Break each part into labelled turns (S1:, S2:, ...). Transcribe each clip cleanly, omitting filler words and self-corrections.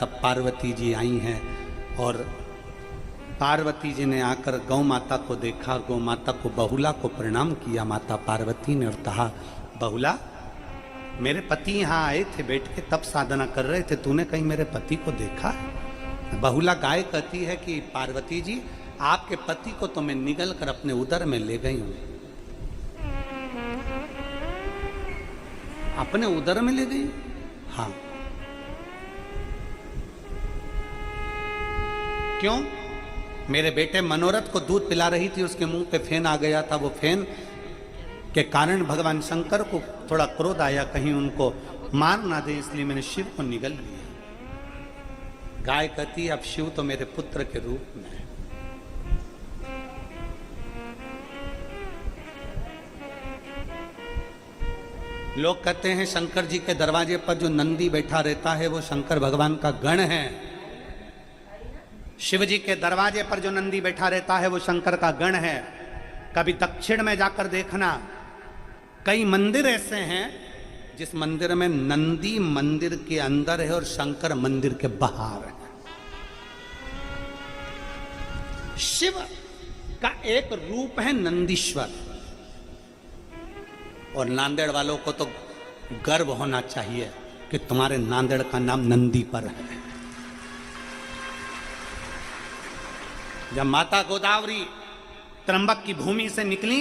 S1: तब पार्वती जी आई हैं और पार्वती जी ने आकर गौ माता को देखा, गौ माता को बहुला को प्रणाम किया माता पार्वती ने और कहा, बहुला मेरे पति यहाँ आए थे, बैठ के तब साधना कर रहे थे, तूने कहीं मेरे पति को देखा? बहुला गाय कहती है कि पार्वती जी आपके पति को तो मैं निगल कर अपने उदर में ले गई हूं। अपने उदर में ले गई? हाँ। क्यों? मेरे बेटे मनोरथ को दूध पिला रही थी, उसके मुंह पे फेन आ गया था, वो फेन के कारण भगवान शंकर को थोड़ा क्रोध आया, कहीं उनको मार ना दे, इसलिए मैंने शिव को निगल लिया। गाय कहती अब शिव तो मेरे पुत्र के रूप में है। लोग कहते हैं शंकर जी के दरवाजे पर जो नंदी बैठा रहता है वो शंकर भगवान का गण है। शिव जी के दरवाजे पर जो नंदी बैठा रहता है वो शंकर का गण है। कभी दक्षिण में जाकर देखना, कई मंदिर ऐसे हैं जिस मंदिर में नंदी मंदिर के अंदर है और शंकर मंदिर के बाहर है। शिव का एक रूप है नंदीश्वर, और नांदेड़ वालों को तो गर्व होना चाहिए कि तुम्हारे नांदेड़ का नाम नंदी पर है। जब माता गोदावरी त्र्यंबक की भूमि से निकली,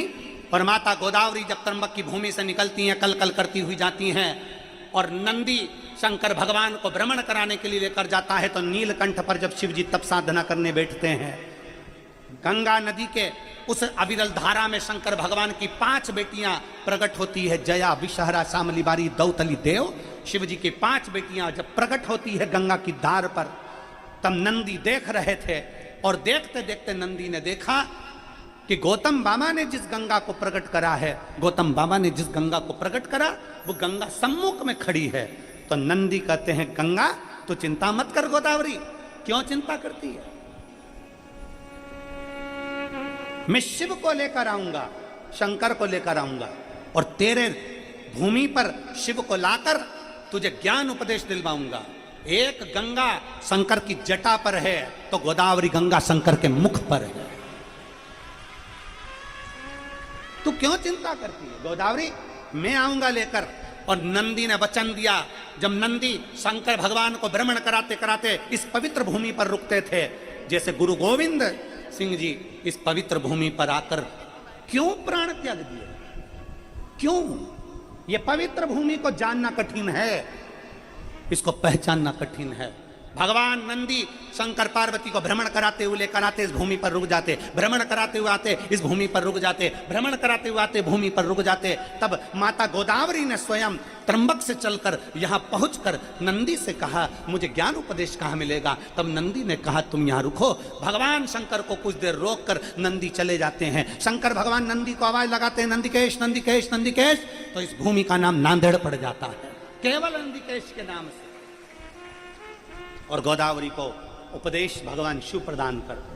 S1: और माता गोदावरी जब त्र्यंबक की भूमि से निकलती हैं, कल कल करती हुई जाती हैं, और नंदी शंकर भगवान को भ्रमण कराने के लिए लेकर जाता है, तो नीलकंठ पर जब शिव जी तप साधना करने बैठते हैं, गंगा नदी के उस अविरल धारा में शंकर भगवान की 5 बेटियां प्रकट होती है, जया, विषहरा, शामली, बारी, दौतली, देव। शिव जी की 5 बेटियां जब प्रकट होती है गंगा की धार पर, तब नंदी देख रहे थे, और देखते देखते नंदी ने देखा कि गौतम बाबा ने जिस गंगा को प्रकट करा है, गौतम बाबा ने जिस गंगा को प्रकट करा वो गंगा सम्मुख में खड़ी है। तो नंदी कहते हैं, गंगा तू चिंता मत कर गोदावरी, क्यों चिंता करती है? मैं शिव को लेकर आऊंगा, शंकर को लेकर आऊंगा, और तेरे भूमि पर शिव को लाकर तुझे ज्ञान उपदेश दिलवाऊंगा। एक गंगा शंकर की जटा पर है, तो गोदावरी गंगा शंकर के मुख पर है। तू क्यों चिंता करती है गोदावरी? मैं आऊंगा लेकर। और नंदी ने वचन दिया। जब नंदी शंकर भगवान को भ्रमण कराते कराते इस पवित्र भूमि पर रुकते थे, जैसे गुरु गोविंद सिंह जी इस पवित्र भूमि पर आकर क्यों प्राण त्याग दिए? क्यों? ये पवित्र भूमि को जानना कठिन है, इसको पहचानना कठिन है। भगवान नंदी शंकर पार्वती को भ्रमण कराते हुए लेकर आते, इस भूमि पर रुक जाते, भ्रमण कराते हुए आते, इस भूमि पर रुक जाते, भ्रमण कराते हुए आते, भूमि पर रुक जाते। तब माता गोदावरी ने स्वयं त्र्यंबक से चलकर यहाँ पहुंचकर नंदी से कहा, मुझे ज्ञान उपदेश कहाँ मिलेगा? तब नंदी ने कहा, तुम यहाँ रुको। भगवान शंकर को कुछ देर रोक कर नंदी चले जाते हैं। शंकर भगवान नंदी को आवाज लगाते हैं, नंदिकेश नंदिकेश नंदिकेश। तो इस भूमि का नाम नांदेड़ पड़ जाता है, केवल नंदिकेश के नाम से। और गोदावरी को उपदेश भगवान शिव प्रदान करते।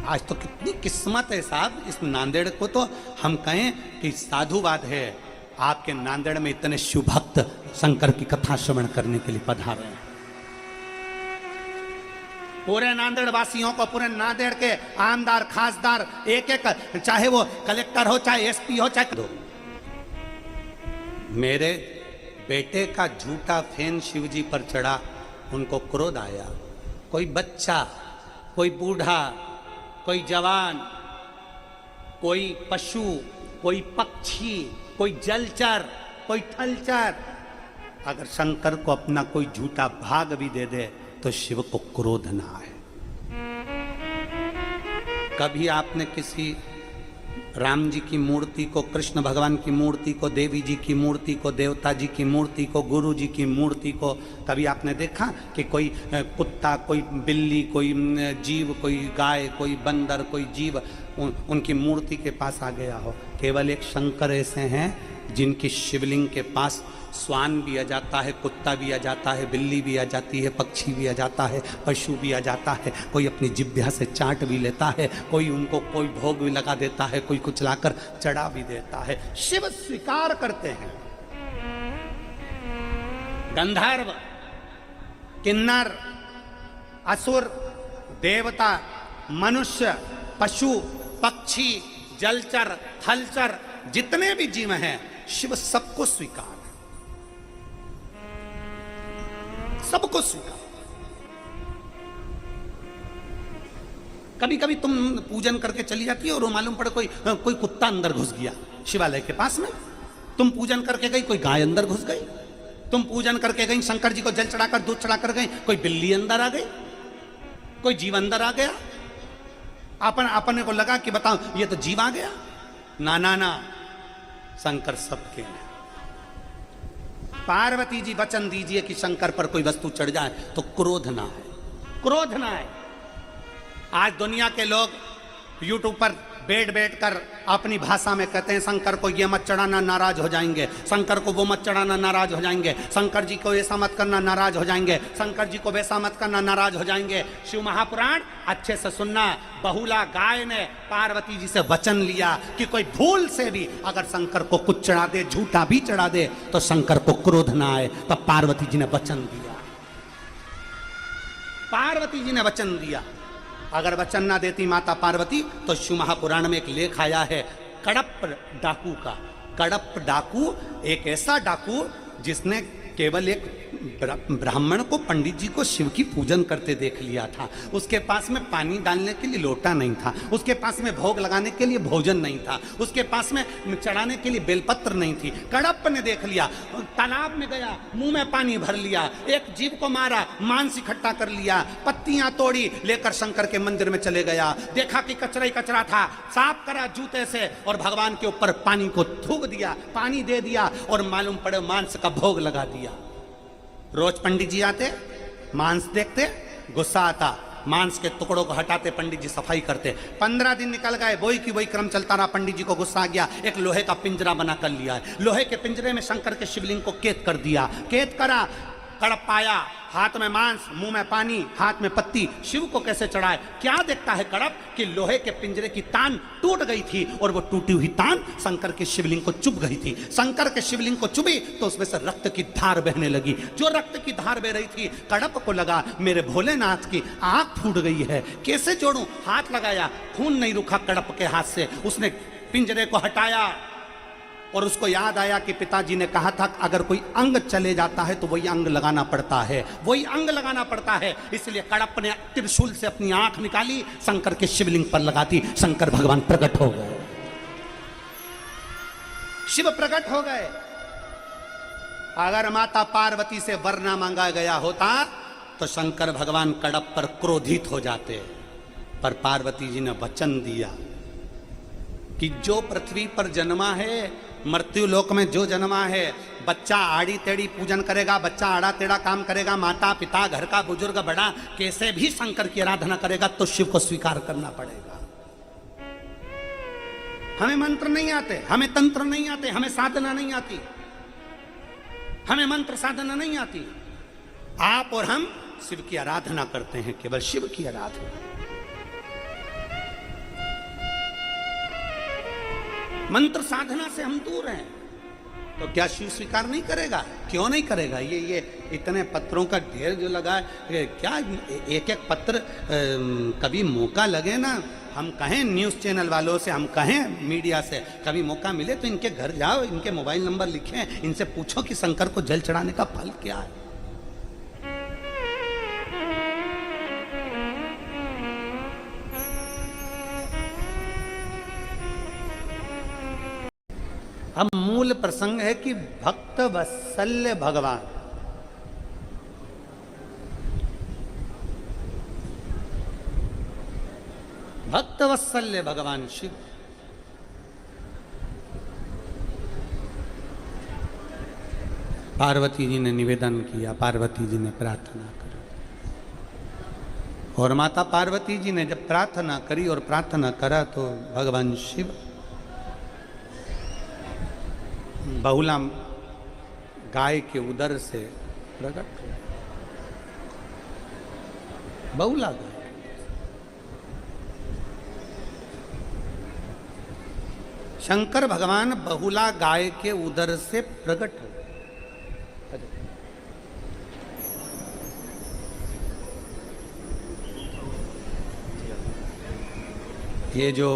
S1: आज तो कितनी किस्मत है साहब इस नांदेड़ को, तो हम कहें कि साधुवाद है, आपके नांदेड़ में इतने शिव भक्त शंकर की कथा श्रवण करने के लिए पधारे हैं। पूरे नांदेड़ वासियों को, पूरे नांदेड़ के आमदार खासदार एक एक, चाहे वो कलेक्टर हो, चाहे एसपी हो, चाहे मेरे बेटे का झूठा फेन शिव जी पर चढ़ा, उनको क्रोध आया। कोई बच्चा, कोई बूढ़ा, कोई जवान, कोई पशु, कोई पक्षी, कोई जलचर, कोई थलचर, अगर शंकर को अपना कोई झूठा भाग भी दे दे तो शिव को क्रोध ना आए। कभी आपने किसी राम जी की मूर्ति को, कृष्ण भगवान की मूर्ति को, देवी जी की मूर्ति को, देवता जी की मूर्ति को, गुरु जी की मूर्ति को कभी आपने देखा कि कोई कुत्ता, कोई बिल्ली, कोई जीव, कोई गाय, कोई बंदर, कोई जीव उनकी मूर्ति के पास आ गया हो? केवल एक शंकर ऐसे हैं जिनकी शिवलिंग के पास स्वान भी आ जाता है, कुत्ता भी आ जाता है, बिल्ली भी आ जाती है, पक्षी भी आ जाता है, पशु भी आ जाता है, कोई अपनी जिह्वा से चाट भी लेता है, कोई उनको कोई भोग भी लगा देता है, कोई कुछ लाकर चढ़ा भी देता है। शिव स्वीकार करते हैं। गंधर्व, किन्नर, असुर, देवता, मनुष्य, पशु, पक्षी, जलचर, थलचर, जितने भी जीव हैं, शिव सबको स्वीकार है, सबको स्वीकार। कभी कभी तुम पूजन करके चली जाती हो और मालूम पड़े कोई कुत्ता अंदर घुस गया शिवालय के पास में। तुम पूजन करके गई, कोई गाय अंदर घुस गई। तुम पूजन करके गई, शंकर जी को जल चढ़ाकर दूध चढ़ाकर गई, कोई बिल्ली अंदर आ गई, कोई जीव अंदर आ गया। अपने को लगा कि बताओ ये तो जीव आ गया। ना ना ना, शंकर सबके हैं। पार्वती जी वचन दीजिए कि शंकर पर कोई वस्तु चढ़ जाए तो क्रोध ना है, क्रोध ना है। आज दुनिया के लोग यूट्यूब पर बैठ कर अपनी भाषा में कहते हैं शंकर को ये मत चढ़ाना, नाराज हो जाएंगे, शंकर को वो मत चढ़ाना, नाराज हो जाएंगे, शंकर जी को ऐसा मत करना, नाराज हो जाएंगे, शंकर जी को वैसा मत करना, नाराज हो जाएंगे। शिव महापुराण अच्छे से सुनना। बहुला गाय ने पार्वती जी से वचन लिया कि कोई भूल से भी अगर शंकर को कुछ चढ़ा दे, झूठा भी चढ़ा दे, तो शंकर को क्रोध ना आए। तब पार्वती जी ने वचन दिया, पार्वती जी ने वचन दिया। अगर वचन ना देती माता पार्वती तो शिव महापुराण में एक लेख आया है कड़प डाकू का। कड़प डाकू एक ऐसा डाकू जिसने केवल एक ब्राह्मण को, पंडित जी को शिव की पूजन करते देख लिया था। उसके पास में पानी डालने के लिए लोटा नहीं था, उसके पास में भोग लगाने के लिए भोजन नहीं था, उसके पास में चढ़ाने के लिए बेलपत्र नहीं थी। कड़प ने देख लिया, तालाब में गया, मुंह में पानी भर लिया, एक जीव को मारा, मांस इकट्ठा कर लिया, पत्तियां तोड़ी, लेकर शंकर के मंदिर में चले गया। देखा कि कचरा ही कचरा था, साफ करा जूते से और भगवान के ऊपर पानी को थूक दिया, पानी दे दिया और मालूम पड़े मांस का भोग लगा दिया। रोज पंडित जी आते, मांस देखते, गुस्सा आता, मांस के टुकड़ों को हटाते, पंडित जी सफाई करते। 15 दिन निकल गए, वही की वही क्रम चलता रहा। पंडित जी को गुस्सा आ गया, एक लोहे का पिंजरा बना कर लिया है। लोहे के पिंजरे में शंकर के शिवलिंग को कैद कर दिया। कैद करा, कड़प पाया, हाथ में मांस, मुंह में पानी, हाथ में पत्ती। शिव को कैसे चढ़ाए? क्या देखता है कड़प कि लोहे के पिंजरे की तान टूट गई थी और वो टूटी हुई तान शंकर के शिवलिंग को चुभ गई थी। शंकर के शिवलिंग को चुभी तो उसमें से रक्त की धार बहने लगी। जो रक्त की धार बह रही थी, कड़प को लगा मेरे भोलेनाथ की आंख फूट गई है, कैसे जोड़ूं? हाथ लगाया, खून नहीं रुका कड़प के हाथ से। उसने पिंजरे को हटाया और उसको याद आया कि पिताजी ने कहा था अगर कोई अंग चले जाता है तो वही अंग लगाना पड़ता है, वही अंग लगाना पड़ता है। इसलिए कड़प ने त्रिशूल से अपनी आंख निकाली, शंकर के शिवलिंग पर लगाती। शंकर भगवान प्रकट हो गए, शिव प्रकट हो गए। अगर माता पार्वती से वर ना मांगा गया होता तो शंकर भगवान कड़प पर क्रोधित हो जाते, पर पार्वती जी ने वचन दिया कि जो पृथ्वी पर जन्मा है, मृत्यु लोक में जो जन्मा है, बच्चा आड़ी टेढ़ी पूजन करेगा, बच्चा आड़ा टेढ़ा काम करेगा, माता पिता घर का बुजुर्ग बड़ा कैसे भी शंकर की आराधना करेगा तो शिव को स्वीकार करना पड़ेगा। हमें मंत्र नहीं आते, हमें तंत्र नहीं आते, हमें साधना नहीं आती, हमें मंत्र साधना नहीं आती। आप और हम शिव की आराधना करते हैं, केवल शिव की आराधना। मंत्र साधना से हम दूर हैं, तो क्या शिव स्वीकार नहीं करेगा? क्यों नहीं करेगा? ये इतने पत्रों का ढेर जो लगा है, क्या एक एक पत्र कभी मौका लगे ना, हम कहें न्यूज़ चैनल वालों से, हम कहें मीडिया से, कभी मौका मिले तो इनके घर जाओ, इनके मोबाइल नंबर लिखें, इनसे पूछो कि शंकर को जल चढ़ाने का फल क्या है। अब मूल प्रसंग है कि भक्त वत्सल्य भगवान, भक्त वत्सल्य भगवान शिव पार्वती जी ने निवेदन किया, पार्वती जी ने प्रार्थना करी और माता पार्वती जी ने जब प्रार्थना करी और प्रार्थना करा तो भगवान शिव बहुला गाय के उदर से प्रकट हुआ। बहुला गाय, शंकर भगवान बहुला गाय के उदर से प्रकट हुए। ये जो